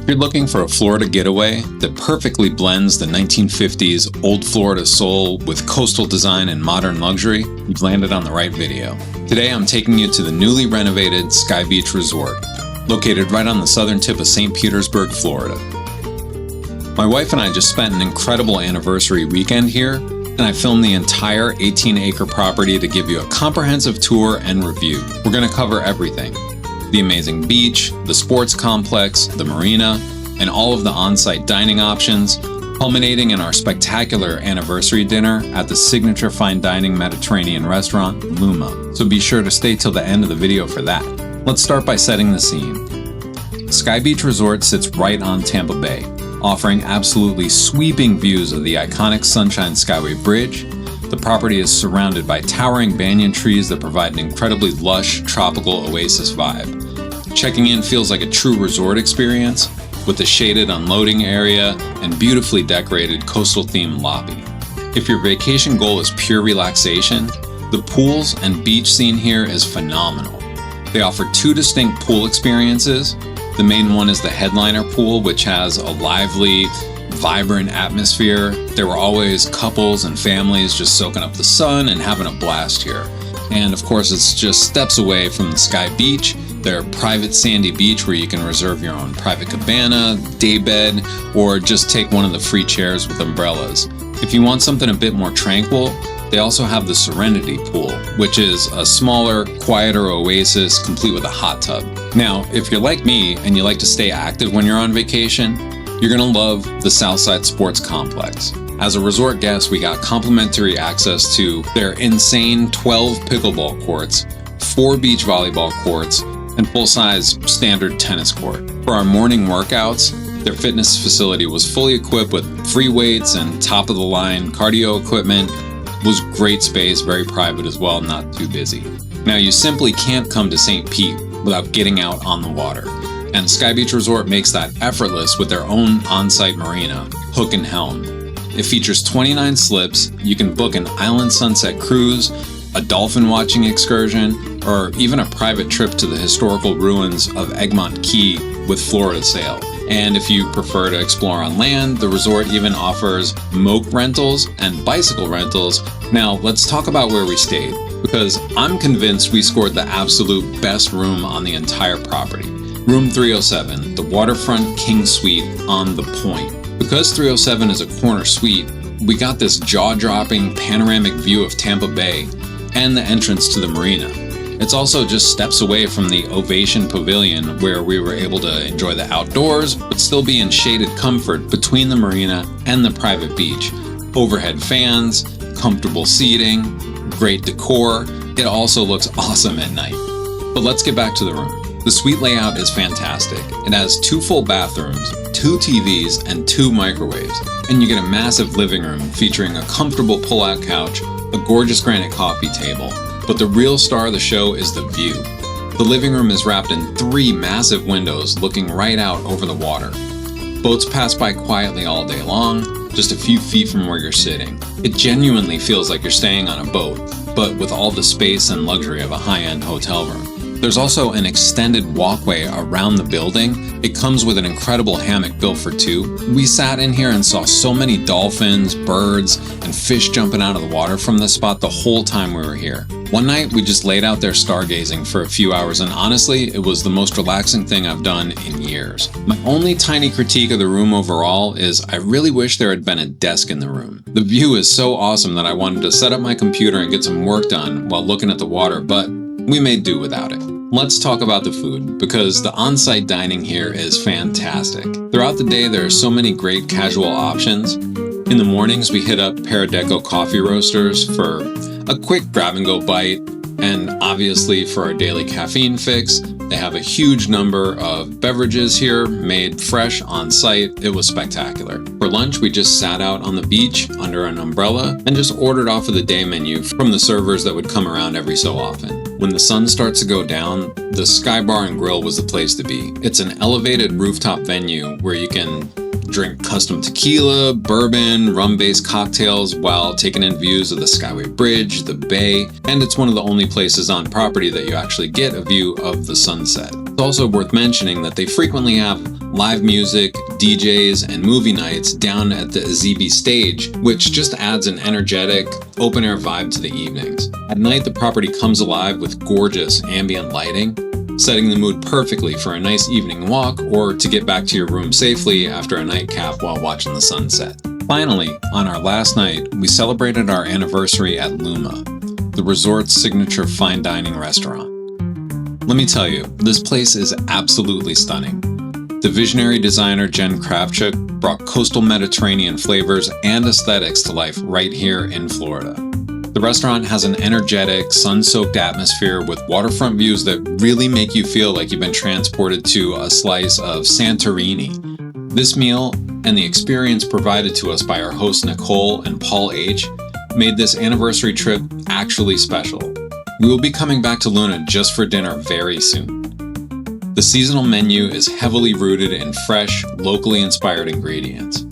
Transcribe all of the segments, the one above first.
If you're looking for a Florida getaway that perfectly blends the 1950s old Florida soul with coastal design and modern luxury, you've landed on the right video. Today I'm taking you to the newly renovated SkyBeach Resort, located right on the southern tip of St. Petersburg, Florida. My wife and I just spent an incredible anniversary weekend here, and I filmed the entire 18-acre property to give you a comprehensive tour and review. We're going to cover everything: the amazing beach, the sports complex, the marina, and all of the on-site dining options, culminating in our spectacular anniversary dinner at the signature fine dining Mediterranean restaurant, Luma. So be sure to stay till the end of the video for that. Let's start by setting the scene. SkyBeach Resort sits right on Tampa Bay, offering absolutely sweeping views of the iconic Sunshine Skyway Bridge. The property is surrounded by towering banyan trees that provide an incredibly lush, tropical oasis vibe. Checking in feels like a true resort experience, with a shaded unloading area and beautifully decorated coastal-themed lobby. If your vacation goal is pure relaxation, the pools and beach scene here is phenomenal. They offer two distinct pool experiences. The main one is the headliner pool, which has a lively, vibrant atmosphere. There were always couples and families just soaking up the sun and having a blast here. And of course, it's just steps away from the Sky Beach, their private sandy beach where you can reserve your own private cabana, daybed, or just take one of the free chairs with umbrellas. If you want something a bit more tranquil, they also have the Serenity Pool, which is a smaller, quieter oasis complete with a hot tub. Now, if you're like me and you like to stay active when you're on vacation, you're gonna love the Southside Sports Complex. As a resort guest, we got complimentary access to their insane 12 pickleball courts, 4 beach volleyball courts, and full-size standard tennis court. For our morning workouts, their fitness facility was fully equipped with free weights and top-of-the-line cardio equipment. It was great space, very private as well, not too busy. Now, you simply can't come to St. Pete without getting out on the water. And SkyBeach Resort makes that effortless with their own on-site marina, Hook and Helm. It features 29 slips. You can book an island sunset cruise, a dolphin watching excursion, or even a private trip to the historical ruins of Egmont Key with Florida Sail. And if you prefer to explore on land, the resort even offers Moke rentals and bicycle rentals. Now, let's talk about where we stayed, because I'm convinced we scored the absolute best room on the entire property. Room 307, the Waterfront King Suite on the Point. Because 307 is a corner suite, we got this jaw-dropping panoramic view of Tampa Bay and the entrance to the marina. It's also just steps away from the Ovation Pavilion, where we were able to enjoy the outdoors, but still be in shaded comfort between the marina and the private beach. Overhead fans, comfortable seating, great decor. It also looks awesome at night. But let's get back to the room. The suite layout is fantastic. It has 2 full bathrooms, 2 TVs, and 2 microwaves. And you get a massive living room featuring a comfortable pull-out couch, a gorgeous granite coffee table. But the real star of the show is the view. The living room is wrapped in 3 massive windows looking right out over the water. Boats pass by quietly all day long, just a few feet from where you're sitting. It genuinely feels like you're staying on a boat, but with all the space and luxury of a high-end hotel room. There's also an extended walkway around the building. It comes with an incredible hammock built for 2. We sat in here and saw so many dolphins, birds, and fish jumping out of the water from this spot the whole time we were here. One night, we just laid out there stargazing for a few hours, and honestly, it was the most relaxing thing I've done in years. My only tiny critique of the room overall is I really wish there had been a desk in the room. The view is so awesome that I wanted to set up my computer and get some work done while looking at the water, but we made do without it. Let's talk about the food, because the on-site dining here is fantastic. Throughout the day, there are so many great casual options. In the mornings, we hit up Paradeco coffee roasters for a quick grab-and-go bite, and obviously for our daily caffeine fix. They have a huge number of beverages here, made fresh on site. It was spectacular. For lunch, we just sat out on the beach under an umbrella and just ordered off of the day menu from the servers that would come around every so often. When the sun starts to go down, the Skybar and Grill was the place to be. It's an elevated rooftop venue where you can drink custom tequila, bourbon, rum-based cocktails while taking in views of the Skyway Bridge, the bay, and it's one of the only places on property that you actually get a view of the sunset. It's also worth mentioning that they frequently have live music, DJs, and movie nights down at the Azebi stage, which just adds an energetic, open-air vibe to the evenings. At night, the property comes alive with gorgeous ambient lighting, setting the mood perfectly for a nice evening walk or to get back to your room safely after a nightcap while watching the sunset. Finally, on our last night, we celebrated our anniversary at Luma, the resort's signature fine dining restaurant. Let me tell you, this place is absolutely stunning. The visionary designer Jen Kravchuk brought coastal Mediterranean flavors and aesthetics to life right here in Florida. The restaurant has an energetic, sun-soaked atmosphere with waterfront views that really make you feel like you've been transported to a slice of Santorini. This meal and the experience provided to us by our hosts Nicole and Paul H. made this anniversary trip actually special. We will be coming back to Luna just for dinner very soon. The seasonal menu is heavily rooted in fresh, locally inspired ingredients.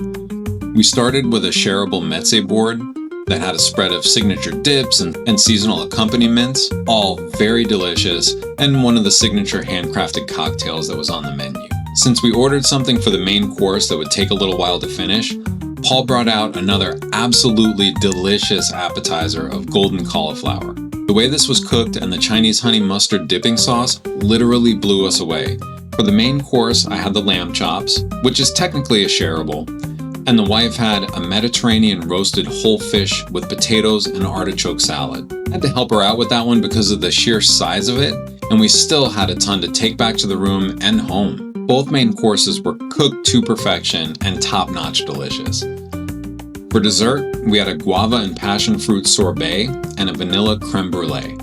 We started with a shareable mezze board that had a spread of signature dips and seasonal accompaniments, all very delicious, and one of the signature handcrafted cocktails that was on the menu. Since we ordered something for the main course that would take a little while to finish, Paul brought out another absolutely delicious appetizer of golden cauliflower. The way this was cooked and the Chinese honey mustard dipping sauce literally blew us away. For the main course, I had the lamb chops, which is technically a shareable, and the wife had a Mediterranean roasted whole fish with potatoes and artichoke salad. I had to help her out with that one because of the sheer size of it, and we still had a ton to take back to the room and home. Both main courses were cooked to perfection and top-notch delicious. For dessert, we had a guava and passion fruit sorbet and a vanilla creme brulee.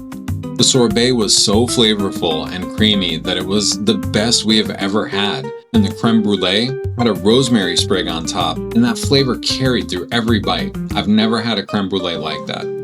The sorbet was so flavorful and creamy that it was the best we have ever had, and the creme brulee had a rosemary sprig on top, and that flavor carried through every bite. I've never had a creme brulee like that.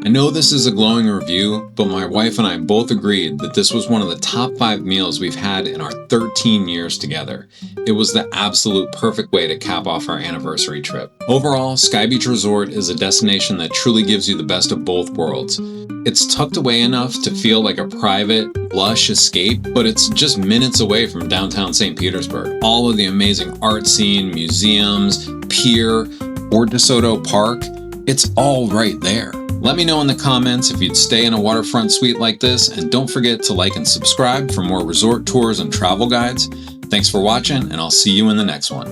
I know this is a glowing review, but my wife and I both agreed that this was one of the top 5 meals we've had in our 13 years together. It was the absolute perfect way to cap off our anniversary trip. Overall, SkyBeach Resort is a destination that truly gives you the best of both worlds. It's tucked away enough to feel like a private, lush escape, but it's just minutes away from downtown St. Petersburg. All of the amazing art scene, museums, pier, Fort DeSoto Park, it's all right there. Let me know in the comments if you'd stay in a waterfront suite like this, and don't forget to like and subscribe for more resort tours and travel guides. Thanks for watching, and I'll see you in the next one.